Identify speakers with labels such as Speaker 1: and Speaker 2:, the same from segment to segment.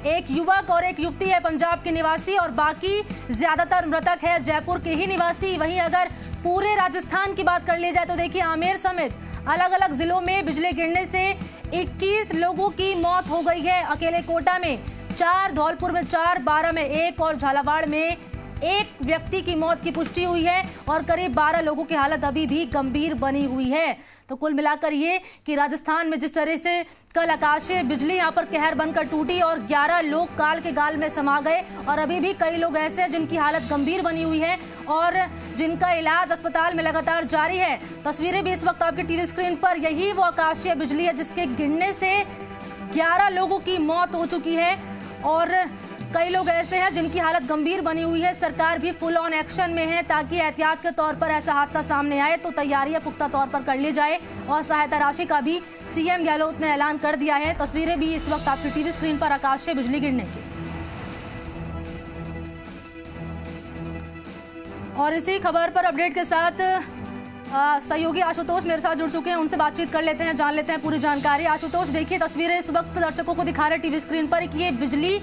Speaker 1: एक युवक और एक युवती है पंजाब के निवासी और बाकी ज्यादातर मृतक है जयपुर के ही निवासी। वहीं अगर पूरे राजस्थान की बात कर ली जाए तो देखिए आमेर समेत अलग अलग जिलों में बिजली गिरने से 21 लोगों की मौत हो गई है। अकेले कोटा में 4, धौलपुर में 4, बारां में 1 और झालावाड़ में 1 व्यक्ति की मौत की पुष्टि हुई है और करीब 12 लोगों की हालत अभी भी गंभीर बनी हुई है। तो कुल मिलाकर ये कि राजस्थान में जिस तरह से कल आकाशीय बिजली यहां पर कहर बनकर टूटी और 11 लोग काल के गाल में समा गए और अभी भी कई लोग ऐसे हैं जिनकी हालत गंभीर बनी हुई है और जिनका इलाज अस्पताल में लगातार जारी है। तस्वीरें भी इस वक्त आपकी टीवी स्क्रीन पर, यही वो आकाशीय बिजली है जिसके गिरने से 11 लोगों की मौत हो चुकी है और कई लोग ऐसे हैं जिनकी हालत गंभीर बनी हुई है। सरकार भी फुल ऑन एक्शन में है ताकि एहतियात के तौर पर ऐसा हादसा सामने आए तो तैयारियां पुख्ता तौर पर कर ली जाए और सहायता राशि का भी सीएम गहलोत ने ऐलान कर दिया है। तस्वीरें भी इस वक्त आपकी टीवी स्क्रीन पर आकाशीय बिजली गिरने की। और इसी खबर पर अपडेट के साथ सहयोगी आशुतोष मेरे साथ जुड़ चुके हैं, उनसे बातचीत कर लेते हैं, जान लेते हैं पूरी जानकारी। आशुतोष, देखिए तस्वीरें इस वक्त दर्शकों को दिखा रहे टीवी स्क्रीन पर कि ये बिजली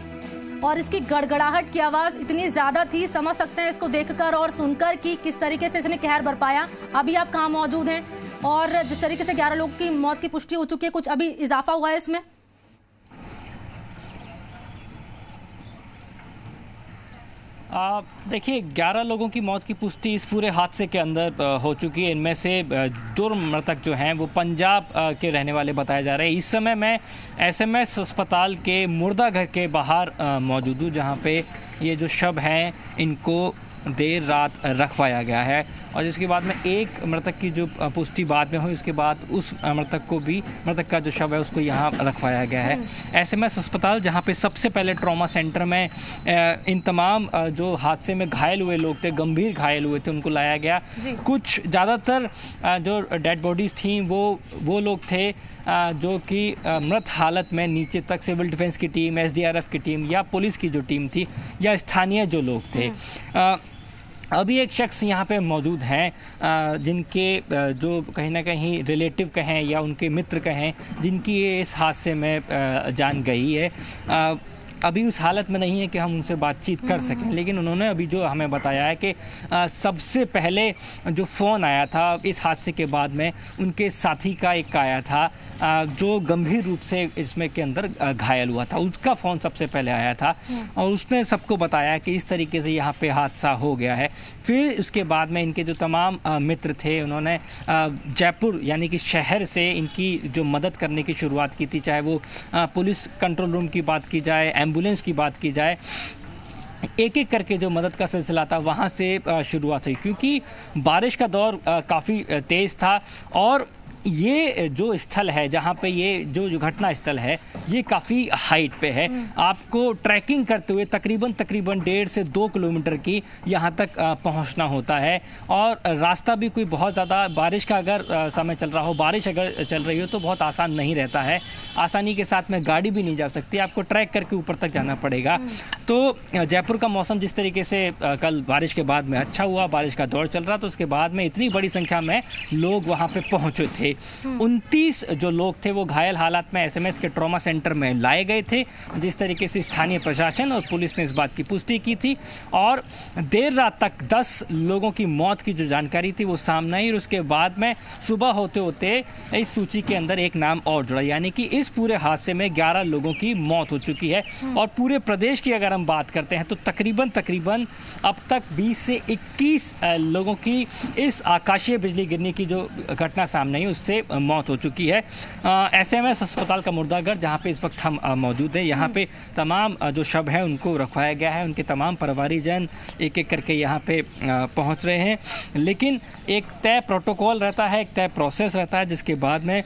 Speaker 1: और इसकी गड़गड़ाहट की आवाज इतनी ज्यादा थी, समझ सकते हैं इसको देखकर और सुनकर कि किस तरीके से इसने कहर बरपाया। अभी आप कहाँ मौजूद हैं और जिस तरीके से 11 लोगों की मौत की पुष्टि हो चुकी है, कुछ अभी इजाफा हुआ है इसमें?
Speaker 2: देखिए 11 लोगों की मौत की पुष्टि इस पूरे हादसे के अंदर हो चुकी है। इनमें से 2 मृतक जो हैं वो पंजाब के रहने वाले बताए जा रहे हैं। इस समय मैं एसएमएस अस्पताल के मुर्दा घर के बाहर मौजूद हूँ जहाँ पे ये जो शव हैं इनको देर रात रखवाया गया है और जिसके बाद में 1 मृतक की जो पुष्टि बाद में हुई उसके बाद उस मृतक का जो शव है उसको यहाँ रखवाया गया है। एसएमएस अस्पताल जहाँ पे सबसे पहले ट्रॉमा सेंटर में इन तमाम जो हादसे में घायल हुए लोग थे, गंभीर घायल हुए थे, उनको लाया गया। कुछ ज़्यादातर जो डेड बॉडीज़ थी वो लोग थे जो कि मृत हालत में नीचे तक सिविल डिफेंस की टीम, एसडीआरएफ की टीम या पुलिस की जो टीम थी या स्थानीय जो लोग थे। अभी एक शख्स यहाँ पे मौजूद हैं जिनके जो कहीं ना कहीं रिलेटिव कहें या उनके मित्र कहें जिनकी ये इस हादसे में जान गई है, अभी उस हालत में नहीं है कि हम उनसे बातचीत कर सकें, लेकिन उन्होंने अभी जो हमें बताया है कि सबसे पहले जो फ़ोन आया था इस हादसे के बाद में उनके साथी का एक आया था जो गंभीर रूप से इसमें के अंदर घायल हुआ था, उसका फ़ोन सबसे पहले आया था और उसने सबको बताया कि इस तरीके से यहाँ पे हादसा हो गया है। फिर उसके बाद में इनके जो तमाम मित्र थे उन्होंने जयपुर यानी कि शहर से इनकी जो मदद करने की शुरुआत की थी, चाहे वो पुलिस कंट्रोल रूम की बात की जाए, एम्बुलेंस की बात की जाए, एक एक करके जो मदद का सिलसिला था वहाँ से शुरुआत हुई क्योंकि बारिश का दौर काफ़ी तेज़ था और ये जो स्थल है जहाँ पे ये जो घटना स्थल है ये काफ़ी हाइट पे है। आपको ट्रैकिंग करते हुए तकरीबन 1.5 से 2 किलोमीटर की यहाँ तक पहुँचना होता है और रास्ता भी कोई बहुत ज़्यादा बारिश का अगर समय चल रहा हो, बारिश अगर चल रही हो तो बहुत आसान नहीं रहता है। आसानी के साथ में गाड़ी भी नहीं जा सकती, आपको ट्रैक करके ऊपर तक जाना पड़ेगा। तो जयपुर का मौसम जिस तरीके से कल बारिश के बाद में अच्छा हुआ, बारिश का दौर चल रहा तो उसके बाद में इतनी बड़ी संख्या में लोग वहाँ पे पहुँचे थे। 29 जो लोग थे वो घायल हालात में एसएमएस के ट्रॉमा सेंटर में लाए गए थे, जिस तरीके से स्थानीय प्रशासन और पुलिस ने इस बात की पुष्टि की थी और देर रात तक 10 लोगों की मौत की जो जानकारी थी वो सामने आई और उसके बाद में सुबह होते होते इस सूची के अंदर एक नाम और जुड़ा, यानी कि इस पूरे हादसे में 11 लोगों की मौत हो चुकी है। और पूरे प्रदेश की अगर हम बात करते हैं तो तकरीबन अब तक 20 से 21 लोगों की इस आकाशीय बिजली गिरने की जो घटना सामने आई उससे मौत हो चुकी है। एसएमएस अस्पताल का मुर्दाघर जहां पे इस वक्त हम मौजूद हैं, यहां पे तमाम जो शव हैं उनको रखवाया गया है, उनके तमाम परिवारीजन एक एक करके यहां पे पहुंच रहे हैं, लेकिन एक तय प्रोटोकॉल रहता है, एक तय प्रोसेस रहता है जिसके बाद में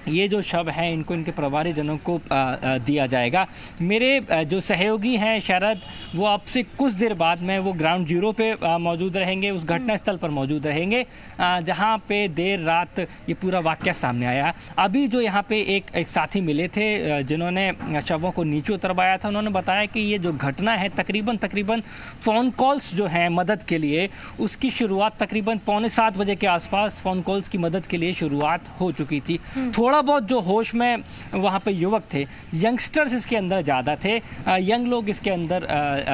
Speaker 2: ये जो शव हैं इनको इनके परिवारजनों को दिया जाएगा। मेरे जो सहयोगी हैं शरद, वो आपसे कुछ देर बाद में वो ग्राउंड जीरो पे मौजूद रहेंगे, उस घटना स्थल पर मौजूद रहेंगे जहां पे देर रात ये पूरा वाकया सामने आया। अभी जो यहाँ पे एक साथी मिले थे जिन्होंने शवों को नीचे उतरवाया था, उन्होंने बताया कि ये जो घटना है तकरीबन फ़ोन कॉल्स जो हैं मदद के लिए, उसकी शुरुआत तकरीबन 6:45 बजे के आसपास फ़ोन कॉल्स की मदद के लिए शुरुआत हो चुकी थी। थोड़ा थोड़ा बहुत जो होश में वहाँ पे युवक थे, यंगस्टर्स इसके अंदर ज़्यादा थे, यंग लोग इसके अंदर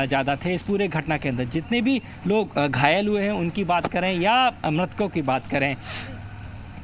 Speaker 2: ज़्यादा थे। इस पूरे घटना के अंदर जितने भी लोग घायल हुए हैं उनकी बात करें या मृतकों की बात करें,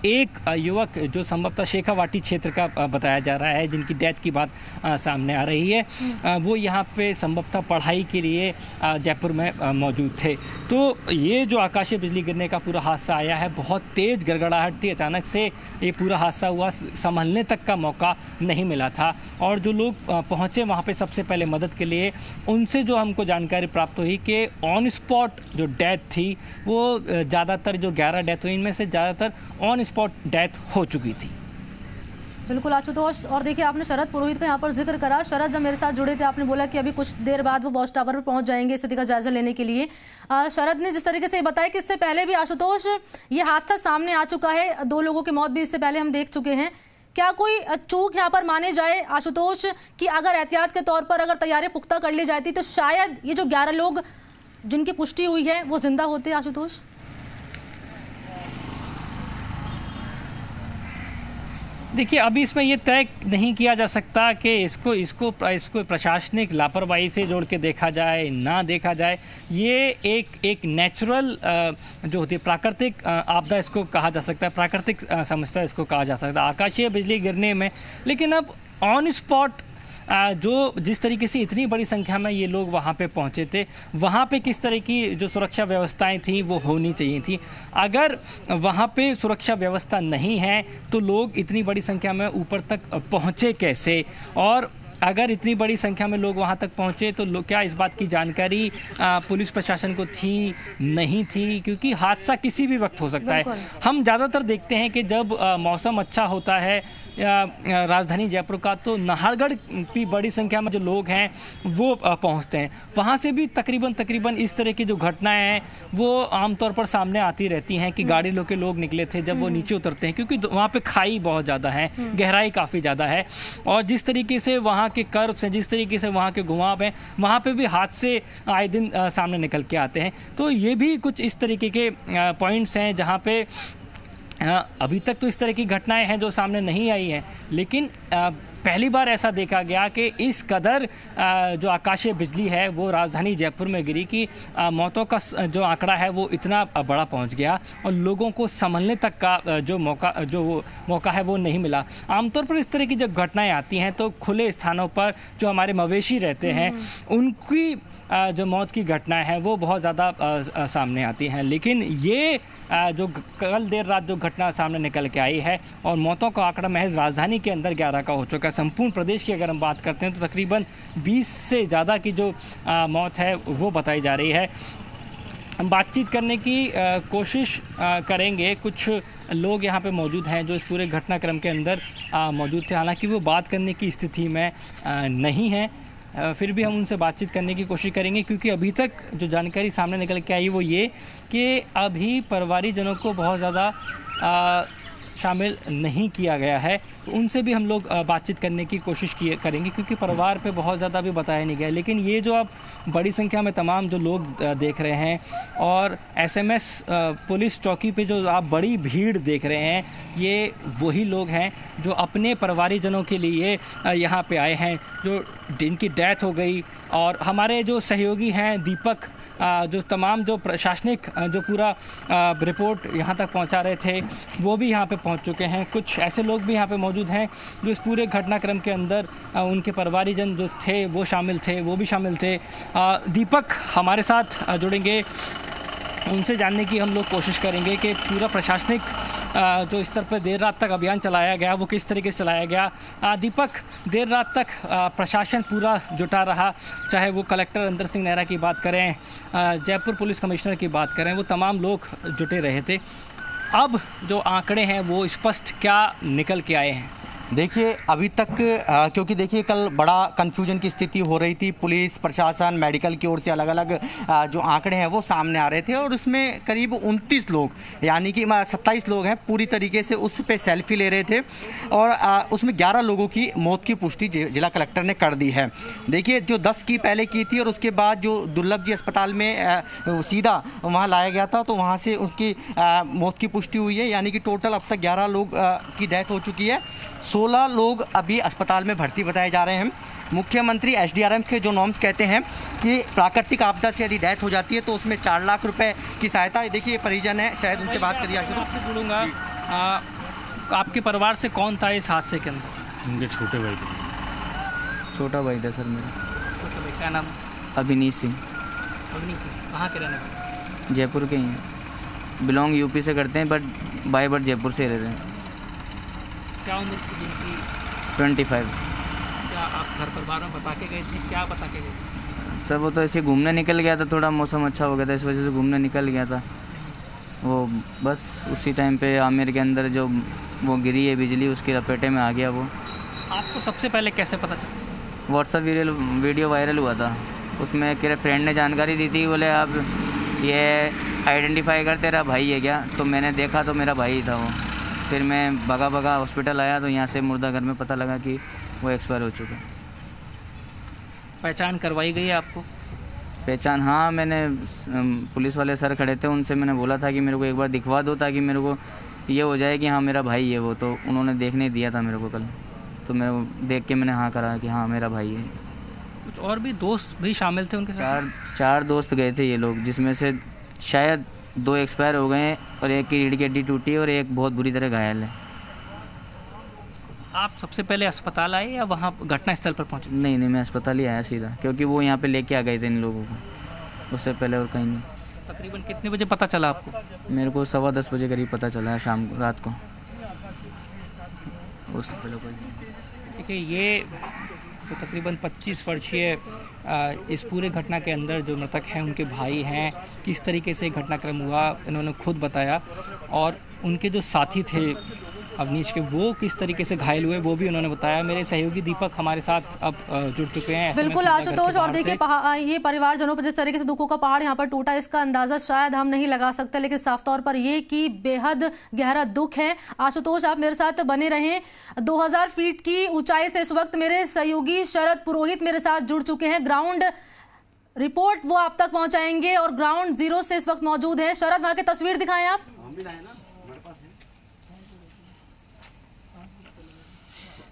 Speaker 2: एक युवक जो संभवतः शेखावाटी क्षेत्र का बताया जा रहा है, जिनकी डेथ की बात सामने आ रही है, वो यहाँ पे संभवतः पढ़ाई के लिए जयपुर में मौजूद थे। तो ये जो आकाशीय बिजली गिरने का पूरा हादसा आया है, बहुत तेज़ गड़गड़ाहट थी, अचानक से ये पूरा हादसा हुआ, संभलने तक का मौका नहीं मिला था। और जो लोग पहुँचे वहाँ पे सबसे पहले मदद के लिए, उनसे जो हमको जानकारी प्राप्त हुई कि ऑन स्पॉट जो डेथ थी वो ज़्यादातर जो 11 डेथ हुई, इनमें से ज़्यादातर ऑन स्पॉट डेथ हो चुकी थी।
Speaker 1: बिल्कुल आशुतोष, और देखिए आपने शरद पुरोहित का यहाँ पर जिक्र करा। शरद जब मेरे साथ जुड़े थे, आपने बोला कि अभी कुछ देर बाद वो वॉच टावर पर पहुंच जाएंगे स्थिति का जायजा लेने के लिए। शरद ने जिस तरीके से बताया कि इससे पहले भी आशुतोष ये हादसा सामने आ चुका है, 2 लोगों की मौत भी इससे पहले हम देख चुके हैं। क्या कोई चूक यहाँ पर माने जाए आशुतोष कि अगर एहतियात के तौर पर अगर तैयारी पुख्ता कर ली जाती तो शायद ये जो 11 लोग जिनकी पुष्टि हुई है वो जिंदा होते? आशुतोष,
Speaker 2: देखिए अभी इसमें ये तय नहीं किया जा सकता कि इसको प्रशासनिक लापरवाही से जोड़ के देखा जाए ना देखा जाए। ये एक नेचुरल जो होती है प्राकृतिक आपदा इसको कहा जा सकता है, प्राकृतिक समस्या इसको कहा जा सकता है आकाशीय बिजली गिरने में। लेकिन अब ऑन स्पॉट जो जिस तरीके से इतनी बड़ी संख्या में ये लोग वहाँ पे पहुँचे थे, वहाँ पे किस तरह की जो सुरक्षा व्यवस्थाएं थी वो होनी चाहिए थी। अगर वहाँ पे सुरक्षा व्यवस्था नहीं है तो लोग इतनी बड़ी संख्या में ऊपर तक पहुँचे कैसे? और अगर इतनी बड़ी संख्या में लोग वहाँ तक पहुँचे तो क्या इस बात की जानकारी पुलिस प्रशासन को थी, नहीं थी? क्योंकि हादसा किसी भी वक्त हो सकता है। हम ज़्यादातर देखते हैं कि जब मौसम अच्छा होता है राजधानी जयपुर का, तो नाहरगढ़ की बड़ी संख्या में जो लोग हैं वो पहुंचते हैं। वहां से भी तकरीबन इस तरह की जो घटनाएं हैं वो आमतौर पर सामने आती रहती हैं कि गाड़ी के लोग निकले थे जब वो नीचे उतरते हैं, क्योंकि वहाँ पे खाई बहुत ज़्यादा है, गहराई काफ़ी ज़्यादा है, और जिस तरीके से वहाँ के कर्व्स हैं, जिस तरीके से वहाँ के घुमाव हैं, वहाँ पर भी हादसे आए दिन सामने निकल के आते हैं। तो ये भी कुछ इस तरीके के पॉइंट्स हैं जहाँ पे अभी तक तो इस तरह की घटनाएं हैं जो सामने नहीं आई हैं, लेकिन पहली बार ऐसा देखा गया कि इस कदर जो आकाशीय बिजली है वो राजधानी जयपुर में गिरी कि मौतों का जो आंकड़ा है वो इतना बड़ा पहुंच गया और लोगों को संभलने तक का जो मौका है वो नहीं मिला। आमतौर पर इस तरह की जब घटनाएं आती हैं तो खुले स्थानों पर जो हमारे मवेशी रहते हैं उनकी जो मौत की घटनाएं हैं वो बहुत ज़्यादा सामने आती हैं। लेकिन ये जो कल देर रात जो घटना सामने निकल के आई है और मौतों का आंकड़ा महज राजधानी के अंदर 11 का हो चुका है। संपूर्ण प्रदेश की अगर हम बात करते हैं तो तकरीबन 20 से ज़्यादा की जो मौत है वो बताई जा रही है। हम बातचीत करने की कोशिश करेंगे, कुछ लोग यहाँ पे मौजूद हैं जो इस पूरे घटनाक्रम के अंदर मौजूद थे, हालांकि वो बात करने की स्थिति में नहीं है, फिर भी हम उनसे बातचीत करने की कोशिश करेंगे, क्योंकि अभी तक जो जानकारी सामने निकल के आई वो ये कि अभी परिवारीजनों को बहुत ज़्यादा शामिल नहीं किया गया है। उनसे भी हम लोग बातचीत करने की कोशिश करेंगे, क्योंकि परिवार पे बहुत ज़्यादा भी बताया नहीं गया। लेकिन ये जो आप बड़ी संख्या में तमाम जो लोग देख रहे हैं और SMS पुलिस चौकी पे जो आप बड़ी भीड़ देख रहे हैं, ये वही लोग हैं जो अपने परिवारीजनों के लिए यहाँ पे आए हैं, जो जिनकी डेथ हो गई। और हमारे जो सहयोगी हैं दीपक, जो तमाम जो प्रशासनिक जो पूरा रिपोर्ट यहाँ तक पहुँचा रहे थे, वो भी यहाँ पे पहुँच चुके हैं। कुछ ऐसे लोग भी यहाँ पे मौजूद हैं जो इस पूरे घटनाक्रम के अंदर उनके परिवारीजन जो थे वो शामिल थे। दीपक हमारे साथ जुड़ेंगे, उनसे जानने की हम लोग कोशिश करेंगे कि पूरा प्रशासनिक जो स्तर पर देर रात तक अभियान चलाया गया वो किस तरीके से चलाया गया। दीपक, देर रात तक प्रशासन पूरा जुटा रहा, चाहे वो कलेक्टर अंदर सिंह नेहरा की बात करें, जयपुर पुलिस कमिश्नर की बात करें, वो तमाम लोग जुटे रहे थे। अब जो आंकड़े हैं वो स्पष्ट क्या निकल के आए हैं?
Speaker 3: देखिए अभी तक क्योंकि देखिए कल बड़ा कन्फ्यूजन की स्थिति हो रही थी, पुलिस प्रशासन मेडिकल की ओर से अलग अलग जो आंकड़े हैं वो सामने आ रहे थे और उसमें करीब 29 लोग यानी कि 27 लोग हैं पूरी तरीके से उस पे सेल्फी ले रहे थे और उसमें 11 लोगों की मौत की पुष्टि जिला कलेक्टर ने कर दी है। देखिए जो 10 की पहले की थी और उसके बाद जो दुर्लभ जी अस्पताल में सीधा वहाँ लाया गया था तो वहाँ से उनकी मौत की पुष्टि हुई है, यानी कि टोटल अब तक 11 लोग की डेथ हो चुकी है। 16 लोग अभी अस्पताल में भर्ती बताए जा रहे हैं। मुख्यमंत्री एसडीआरएम के जो नॉर्म्स कहते हैं कि प्राकृतिक आपदा से यदि डेथ हो जाती है तो उसमें 4 लाख रुपए की सहायता। देखिए परिजन है, शायद उनसे बात करिए।
Speaker 2: आपसे बोलूँगा, आपके परिवार से कौन था इस हादसे के अंदर?
Speaker 4: उनके छोटे भाई थे।
Speaker 5: छोटा भाई था सर मेरा।
Speaker 2: छोटा भाई, क्या नाम?
Speaker 5: अभिनीश सिंह।
Speaker 2: कहाँ के रहने वाले?
Speaker 5: जयपुर के ही हैं, बिलोंग यूपी से करते हैं बट बाय बट जयपुर से रह रहे हैं।
Speaker 2: क्या उम्र थी जिनकी?
Speaker 5: 25।
Speaker 2: क्या आप घर परिवार में बता के गए थे? क्या बता के गए थे?
Speaker 5: सर वो तो ऐसे घूमने निकल गया था, थोड़ा मौसम अच्छा हो गया था इस वजह से घूमने निकल गया था वो। बस उसी टाइम पे आमिर के अंदर जो वो गिरी है बिजली, उसकी लपेटे में आ गया वो।
Speaker 2: आपको सबसे पहले कैसे पता चला?
Speaker 5: व्हाट्सएप वीडियो वायरल हुआ था, उसमें मेरे फ्रेंड ने जानकारी दी थी, बोले आप ये आइडेंटिफाई कर तेरा भाई है क्या? तो मैंने देखा तो मेरा भाई था वो। फिर मैं भगा हॉस्पिटल आया तो यहाँ से मुर्दाघर में पता लगा कि वो एक्सपायर हो चुका।
Speaker 2: पहचान करवाई गई है आपको?
Speaker 5: पहचान, हाँ, मैंने पुलिस वाले सर खड़े थे, उनसे मैंने बोला था कि मेरे को एक बार दिखवा दो ताकि मेरे को ये हो जाए कि हाँ मेरा भाई है वो। तो उन्होंने देखने दिया था मेरे को कल, तो मैं देख के मैंने हाँ करा कि हाँ मेरा भाई है।
Speaker 2: कुछ और भी दोस्त भी शामिल थे उनके साथ?
Speaker 5: चार दोस्त गए थे ये लोग, जिसमें से शायद 2 एक्सपायर हो गए हैं और एक की रीढ़ की हड्डी टूटी है और एक बहुत बुरी तरह घायल है।
Speaker 2: आप सबसे पहले अस्पताल आए या वहाँ घटनास्थल पर पहुँचे?
Speaker 5: नहीं, मैं अस्पताल ही आया सीधा, क्योंकि वो यहाँ पे लेके आ गए थे इन लोगों को, उससे पहले और कहीं नहीं।
Speaker 2: तकरीबन कितने बजे पता चला आपको?
Speaker 5: मेरे को 10:15 बजे करीब पता चला शाम रात को, उससे पहले कोई।
Speaker 2: देखिए ये तो तकरीबन 25 वर्षीय इस पूरे घटना के अंदर जो मृतक हैं उनके भाई हैं। किस तरीके से घटनाक्रम हुआ इन्होंने खुद बताया, और उनके जो साथी थे अवनीश के, वो किस तरीके से घायल हुए वो भी उन्होंने बताया। मेरे सहयोगी दीपक हमारे साथ अब जुड़ चुके हैं।
Speaker 1: बिल्कुल आशुतोष, और देखिए ये परिवारजनों पर जिस तरीके से दुखों का पहाड़ यहाँ पर टूटा, इसका अंदाजा शायद हम नहीं लगा सकते, लेकिन साफ तौर पर ये कि बेहद गहरा दुख है। आशुतोष आप मेरे साथ बने रहें। 2000 फीट की ऊंचाई से इस वक्त मेरे सहयोगी शरद पुरोहित मेरे साथ जुड़ चुके हैं। ग्राउंड रिपोर्ट वो आप तक पहुंचाएंगे और ग्राउंड जीरो से इस वक्त मौजूद है। शरद, वहां की तस्वीर दिखाएं आप।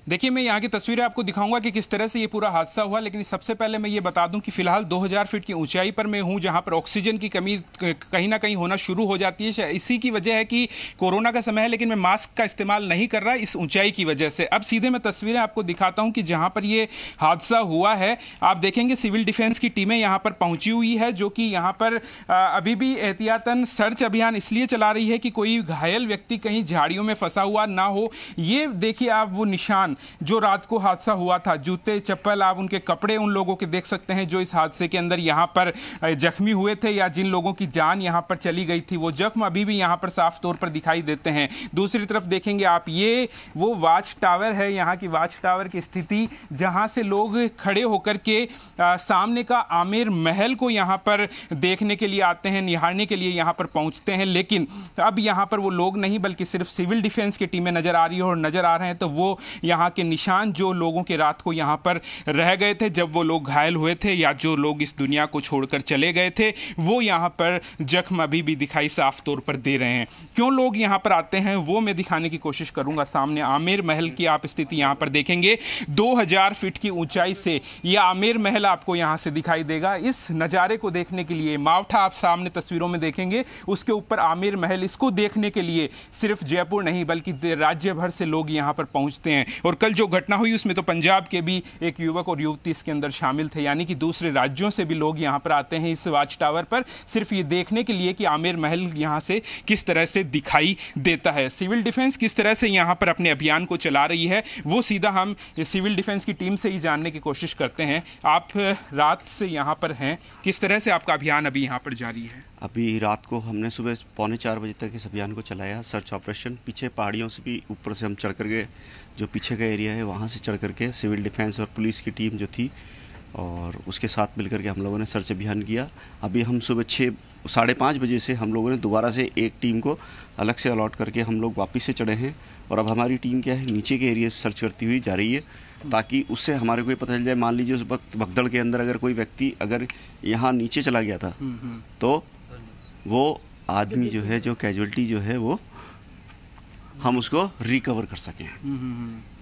Speaker 4: देखिए मैं यहाँ की तस्वीरें आपको दिखाऊंगा कि किस तरह से ये पूरा हादसा हुआ, लेकिन सबसे पहले मैं ये बता दूं कि फिलहाल 2000 फीट की ऊंचाई पर मैं हूँ, जहाँ पर ऑक्सीजन की कमी कहीं ना कहीं होना शुरू हो जाती है। इसी की वजह है कि कोरोना का समय है, लेकिन मैं मास्क का इस्तेमाल नहीं कर रहा इस ऊंचाई की वजह से। अब सीधे मैं तस्वीरें आपको दिखाता हूँ कि जहाँ पर ये हादसा हुआ है, आप देखेंगे सिविल डिफेंस की टीमें यहाँ पर पहुंची हुई है, जो कि यहाँ पर अभी भी एहतियातन सर्च अभियान इसलिए चला रही है कि कोई घायल व्यक्ति कहीं झाड़ियों में फंसा हुआ ना हो। ये देखिए आप वो निशान जो रात को हादसा हुआ था, जूते चप्पल, आप उनके कपड़े उन लोगों के देख सकते हैं जो इस हादसे के अंदर यहाँ पर जख्मी हुए थे या जिन लोगों की जान यहाँ पर चली गई थी, वो जख्म अभी भी यहाँ पर साफ तौर पर दिखाई देते हैं। दूसरी तरफ देखेंगे आप, ये वो वाच टावर है, यहाँ की वाच टावर की स्थिति, जहाँ से लोग खड़े होकर के सामने का आमेर महल को यहाँ पर देखने के लिए आते हैं, निहारने के लिए यहाँ पर पहुँचते हैं। लेकिन अब यहाँ पर वो लोग नहीं बल्कि सिर्फ सिविल डिफेंस की टीमें नजर आ रही है और नजर आ रहे हैं तो वो यहाँ के निशान जो लोगों के रात को यहाँ पर रह गए थे जब वो लोग घायल हुए थे या जो लोग इस दुनिया को छोड़कर चले गए थे, वो यहाँ पर जख्म अभी भी दिखाई साफ तौर पर दे रहे हैं। क्यों लोग यहाँ पर आते हैं वो मैं दिखाने की कोशिश करूंगा। सामने आमेर महल की आप स्थिति यहाँ पर देखेंगे, 2000 फीट की ऊंचाई से यह आमेर महल आपको यहाँ से दिखाई देगा। इस नज़ारे को देखने के लिए मावठा आप सामने तस्वीरों में देखेंगे, उसके ऊपर आमेर महल, इसको देखने के लिए सिर्फ जयपुर नहीं बल्कि राज्य भर से लोग यहाँ पर पहुँचते हैं। और कल जो घटना हुई उसमें तो पंजाब के भी एक युवक और युवती इसके अंदर शामिल थे, यानी कि दूसरे राज्यों से भी लोग यहाँ पर आते हैं इस वाच टावर पर सिर्फ ये देखने के लिए कि आमेर महल यहाँ से किस तरह से दिखाई देता है। सिविल डिफेंस किस तरह से यहाँ पर अपने अभियान को चला रही है वो सीधा हम सिविल डिफेंस की टीम से ही जानने की कोशिश करते हैं। आप रात से यहाँ पर हैं, किस तरह से आपका अभियान अभी यहाँ पर जारी है?
Speaker 6: अभी रात को हमने सुबह 3:45 बजे तक इस अभियान को चलाया, सर्च ऑपरेशन। पीछे पहाड़ियों से भी ऊपर से हम चढ़ कर के, जो पीछे का एरिया है वहाँ से चढ़ कर के सिविल डिफेंस और पुलिस की टीम जो थी और उसके साथ मिलकर के हम लोगों ने सर्च अभियान किया। अभी हम सुबह 5:30 बजे से हम लोगों ने दोबारा से एक टीम को अलग से अलॉट करके हम लोग वापस से चढ़े हैं और अब हमारी टीम क्या है, नीचे के एरिया से सर्च करती हुई जा रही है, ताकि उससे हमारे को ये पता चल जाए। मान लीजिए उस वक्त भगदड़ के अंदर अगर कोई व्यक्ति अगर यहाँ नीचे चला गया था तो वो आदमी जो है, जो कैजुअलिटी जो है, वो हम उसको रिकवर कर सकें।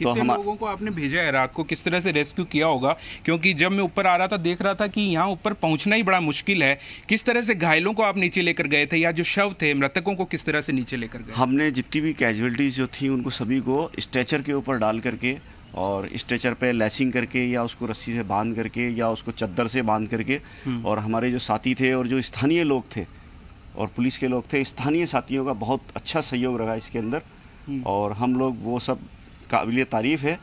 Speaker 4: तो हम लोगों को आपने भेजा है रात को, किस तरह से रेस्क्यू किया होगा? क्योंकि जब मैं ऊपर आ रहा था देख रहा था कि यहाँ ऊपर पहुँचना ही बड़ा मुश्किल है। किस तरह से घायलों को आप नीचे लेकर गए थे, या जो शव थे मृतकों को किस तरह से नीचे लेकर गए?
Speaker 6: हमने जितनी भी कैजुअलिटीज जो थी उनको सभी को स्ट्रेचर के ऊपर डाल करके और स्ट्रेचर पे लेसिंग करके या उसको रस्सी से बांध करके या उसको चद्दर से बांध करके, और हमारे जो साथी थे और जो स्थानीय लोग थे और पुलिस के लोग थे, स्थानीय साथियों का बहुत अच्छा सहयोग रहा इसके अंदर और हम लोग वो सब काबिल तारीफ है।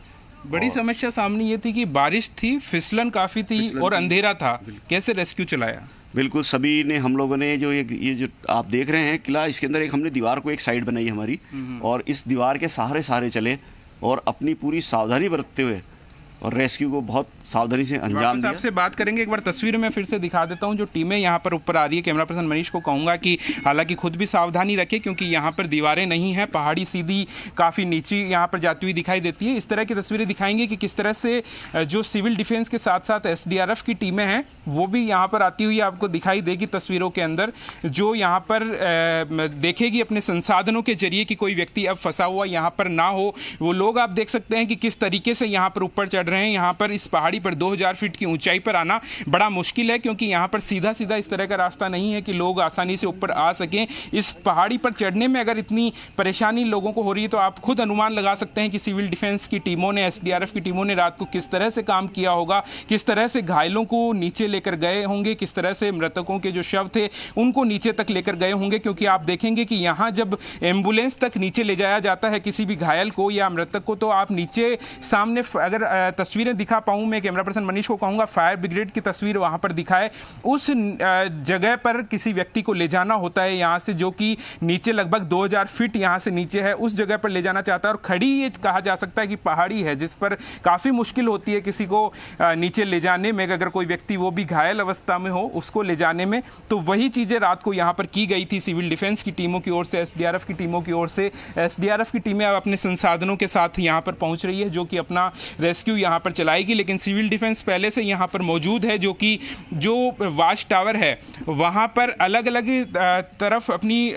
Speaker 4: बड़ी समस्या सामने ये थी कि बारिश थी, फिसलन काफ़ी थी और अंधेरा था। कैसे रेस्क्यू चलाया?
Speaker 6: बिल्कुल सभी ने, हम लोगों ने जो ये जो आप देख रहे हैं किला, इसके अंदर एक हमने दीवार को एक साइड बनाई हमारी और इस दीवार के सहारे चले और अपनी पूरी सावधानी बरतते हुए और रेस्क्यू को बहुत सावधानी से अंजाम दिया।
Speaker 4: आपसे बात करेंगे, एक बार तस्वीर में फिर से दिखा देता हूं जो टीमें यहाँ पर ऊपर आ रही है। कैमरा पर्सन मनीष को कहूँगा कि हालांकि खुद भी सावधानी रखें, क्योंकि यहाँ पर दीवारें नहीं हैं, पहाड़ी सीधी काफ़ी नीचे यहाँ पर जाती हुई दिखाई देती है। इस तरह की तस्वीरें दिखाएंगे कि किस तरह से जो सिविल डिफेंस के साथ साथ SDRF की टीमें हैं वो भी यहाँ पर आती हुई आपको दिखाई देगी तस्वीरों के अंदर, जो यहाँ पर देखेगी अपने संसाधनों के जरिए कि कोई व्यक्ति अब फंसा हुआ यहाँ पर ना हो। वो लोग आप देख सकते हैं कि किस तरीके से यहाँ पर ऊपर चढ़ रहे हैं। यहाँ पर इस पहाड़ी पर 2000 फीट की ऊंचाई पर आना बड़ा मुश्किल है, क्योंकि यहाँ पर सीधा सीधा इस तरह का रास्ता नहीं है कि लोग आसानी से ऊपर आ सकें। इस पहाड़ी पर चढ़ने में अगर इतनी परेशानी लोगों को हो रही है तो आप खुद अनुमान लगा सकते हैं कि सिविल डिफेंस की टीमों ने, SDRF की टीमों ने रात को किस तरह से काम किया होगा, किस तरह से घायलों को नीचे लेकर गए होंगे, किस तरह से मृतकों के जो शव थे उनको नीचे तक लेकर गए होंगे। क्योंकि आप देखेंगे कि यहाँ जब एम्बुलेंस तक नीचे ले जाया जाता है किसी भी घायल को या मृतक को, तो आप नीचे सामने अगर तस्वीरें दिखा पाऊं, मैं कैमरा पर्सन मनीष को कहूंगा फायर ब्रिगेड की तस्वीर वहां पर दिखाए। उस जगह पर किसी व्यक्ति को ले जाना होता है यहाँ से, जो कि नीचे लगभग 2000 फीट यहाँ से नीचे है, उस जगह पर ले जाना चाहता है। और खड़ी ये कहा जा सकता है कि पहाड़ी है जिस पर काफ़ी मुश्किल होती है किसी को नीचे ले जाने में, अगर कोई व्यक्ति वो भी घायल अवस्था में हो उसको ले जाने में। तो वही चीज़ें रात को यहाँ पर की गई थी सिविल डिफेंस की टीमों की ओर से, SDRF की टीमों की ओर से। SDRF की टीमें अब अपने संसाधनों के साथ यहाँ पर पहुँच रही है, जो कि अपना रेस्क्यू यहाँ पर चलाएगी। लेकिन सिविल डिफेंस पहले से यहाँ पर मौजूद है, जो कि जो वाच टावर है वहाँ पर अलग अलग तरफ अपनी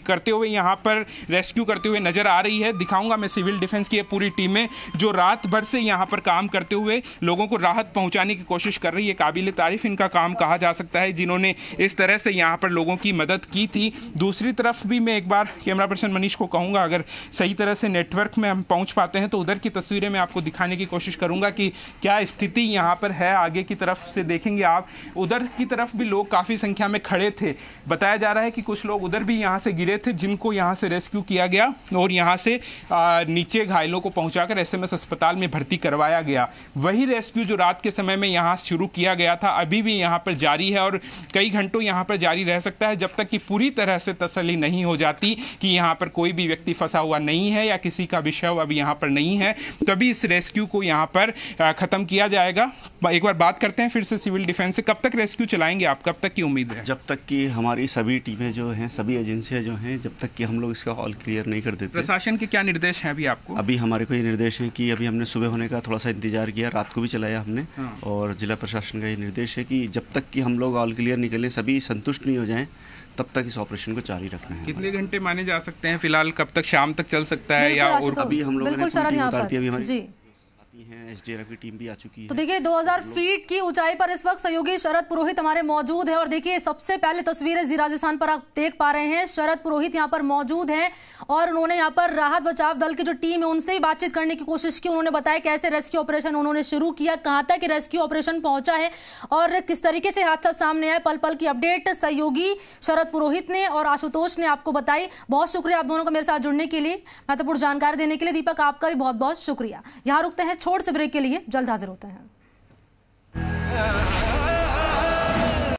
Speaker 4: करते हुए यहाँ पर रेस्क्यू करते हुए नजर आ रही है। दिखाऊंगा मैं सिविल डिफेंस की पूरी टीमें जो रात भर से यहाँ पर काम करते हुए लोगों को राहत पहुँचाने की कोशिश कर रही है। काबिल तारीफ इनका काम कहा जा सकता है, जिन्होंने इस तरह से यहाँ पर लोगों की मदद की थी। दूसरी तरफ भी मैं एक बार कैमरा पर्सन मनीष को कहूँगा, अगर सही तरह से नेटवर्क में हम पहुँच पाते हैं तो उधर की तस्वीरें मैं आपको दिखाने की कोशिश करूँगा कि क्या स्थिति यहाँ पर है। आगे की तरफ से देखेंगे आप, उधर की तरफ भी लोग काफ़ी संख्या में खड़े थे। बताया जा रहा है कि कुछ लोग उधर भी यहाँ से गिरे थे, जिनको यहाँ से रेस्क्यू किया गया और यहाँ से नीचे घायलों को पहुँचाकर SMS अस्पताल में भर्ती करवाया गया। वही रेस्क्यू जो रात के समय में यहाँ शुरू किया गया था अभी भी यहाँ पर जारी है और कई घंटों यहाँ पर जारी रह सकता है, जब तक कि पूरी तरह से तसल्ली नहीं हो जाती कि यहाँ पर कोई भी व्यक्ति फंसा हुआ नहीं है या किसी का भी शव अभी यहाँ पर नहीं है। तभी इस रेस्क्यू को यहाँ पर खत्म किया जाएगा। एक बार बात करते हैं फिर से सिविल डिफेंस से, कब तक रेस्क्यू चलाएंगे आप, कब तक की उम्मीद है?
Speaker 6: जब तक कि हमारी सभी टीमें जो हैं, सभी एजेंसियां जो हैं, जब तक कि हम लोग इसका ऑल क्लियर नहीं कर देते।
Speaker 4: प्रशासन के क्या निर्देश हैं अभी आपको?
Speaker 6: अभी हमारे को ये निर्देश है कि अभी हमने सुबह होने का थोड़ा सा इंतजार किया, रात को भी चलाया हमने। और जिला प्रशासन का ये निर्देश है कि जब तक कि हम लोग ऑल क्लियर निकलें, सभी संतुष्ट नहीं हो जाएं, तब तक इस ऑपरेशन को जारी रखना है।
Speaker 4: कितने घंटे माने जा सकते हैं फिलहाल, कब तक, शाम तक चल सकता है या? और
Speaker 6: अभी हम लोगों ने उतार दी, अभी हमारी
Speaker 3: हैं, SDRF की टीम भी आ चुकी है।
Speaker 1: तो देखिए 2000 फीट की ऊंचाई पर इस वक्त सहयोगी शरद पुरोहित हमारे मौजूद है और देखिए सबसे पहले तस्वीरें जी राजस्थान पर आप देख पा रहे हैं। शरद पुरोहित यहाँ पर मौजूद हैं और उन्होंने यहाँ पर राहत बचाव दल की जो टीम है उनसे भी बातचीत करने की कोशिश की। उन्होंने बताया कैसे रेस्क्यू ऑपरेशन उन्होंने शुरू किया, कहां तक रेस्क्यू ऑपरेशन पहुंचा है और किस तरीके से हादसा सामने आया। पल पल की अपडेट सहयोगी शरद पुरोहित ने और आशुतोष ने आपको बताई। बहुत शुक्रिया आप दोनों का मेरे साथ जुड़ने के लिए, महत्वपूर्ण जानकारी देने के लिए। दीपक आपका भी बहुत बहुत शुक्रिया। यहाँ रुकते हैं छोटे से ब्रेक के लिए, जल्द हाजिर होते हैं।